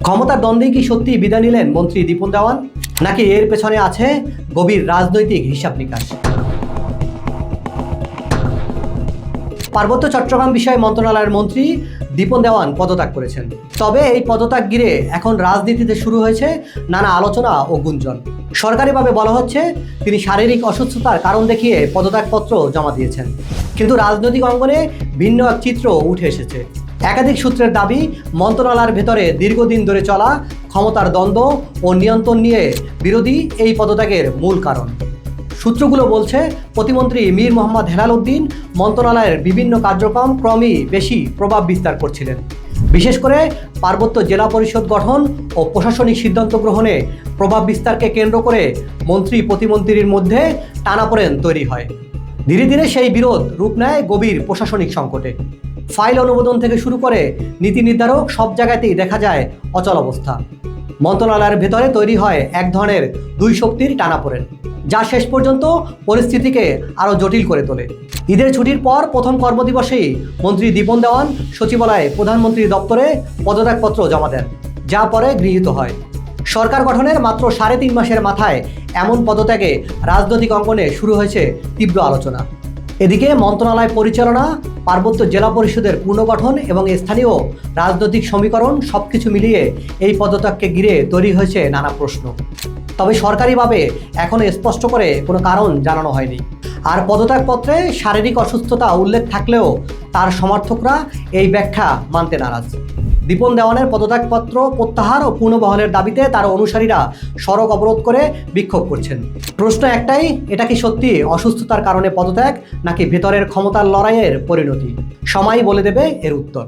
ক্ষমতার দ্বন্দ্বে কি সত্যি বিদায় নিলেন মন্ত্রী দীপন দেওয়ান, নাকি এর পেছনে আছে গভীর রাজনৈতিক হিসাব নিকাশ? পার্বত্য চট্টগ্রাম বিষয় মন্ত্রণালয়ের মন্ত্রী দীপন দেওয়ান পদত্যাগ করেছেন। তবে এই পদত্যাগ ঘিরে এখন রাজনীতিতে শুরু হয়েছে নানা আলোচনা ও গুঞ্জন। সরকারিভাবে বলা হচ্ছে তিনি শারীরিক অসুস্থতার কারণ দেখিয়ে পদত্যাগপত্র জমা দিয়েছেন, কিন্তু রাজনৈতিক অঙ্গনে ভিন্ন এক চিত্র উঠে এসেছে। একাধিক সূত্রের দাবি, মন্ত্রণালয়ের ভেতরে দীর্ঘদিন ধরে চলা ক্ষমতার দ্বন্দ্ব ও নিয়ন্ত্রণ নিয়ে বিরোধী এই পদত্যাগের মূল কারণ। সূত্রগুলো বলছে, প্রতিমন্ত্রী মীর মোহাম্মদ হেলাল উদ্দিন মন্ত্রণালয়ের বিভিন্ন কার্যক্রম ক্রমেই বেশি প্রভাব বিস্তার করছিলেন। বিশেষ করে পার্বত্য জেলা পরিষদ গঠন ও প্রশাসনিক সিদ্ধান্ত গ্রহণে প্রভাব বিস্তারকে কেন্দ্র করে মন্ত্রী প্রতিমন্ত্রীর মধ্যে টানাপোড়েন তৈরি হয়। ধীরে ধীরে সেই বিরোধ রূপ নেয় গভীর প্রশাসনিক সংকটে। ফাইল অনুমোদন থেকে শুরু করে নীতি নির্ধারক সব জায়গাতেই দেখা যায় অচল অবস্থা। মন্ত্রণালয়ের ভেতরে তৈরি হয় এক ধরনের দুই শক্তির টানাপোড়েন, যা শেষ পর্যন্ত পরিস্থিতিকে আরও জটিল করে তোলে। ঈদের ছুটির পর প্রথম কর্মদিবসেই মন্ত্রী দীপন দেওয়ান সচিবালয়ে প্রধানমন্ত্রীর দপ্তরে পদত্যাগপত্র জমা দেন, যা পরে গৃহীত হয়। সরকার গঠনের মাত্র 3.5 মাসের মাথায় এমন পদত্যাগে রাজনৈতিক অঙ্গনে শুরু হয়েছে তীব্র আলোচনা। এদিকে মন্ত্রণালয় পরিচালনা, পার্বত্য জেলা পরিষদের পুনর্গঠন এবং স্থানীয় রাজনৈতিক সমীকরণ সবকিছু মিলিয়ে এই পদত্যাগকে ঘিরে তৈরি হয়েছে নানা প্রশ্ন। তবে সরকারিভাবে এখনও স্পষ্ট করে কোনো কারণ জানানো হয়নি। আর পদত্যাগপত্রে শারীরিক অসুস্থতা উল্লেখ থাকলেও তার সমর্থকরা এই ব্যাখ্যা মানতে নারাজ। দীপন দেওয়ানের পদত্যাগপত্র প্রত্যাহার ও পুনর্বহালের দাবিতে তার অনুসারীরা সড়ক অবরোধ করে বিক্ষোভ করছেন। প্রশ্ন একটাই, এটা কি সত্যি অসুস্থতার কারণে পদত্যাগ, নাকি ভেতরের ক্ষমতার লড়াইয়ের পরিণতি? সময়ই বলে দেবে এর উত্তর।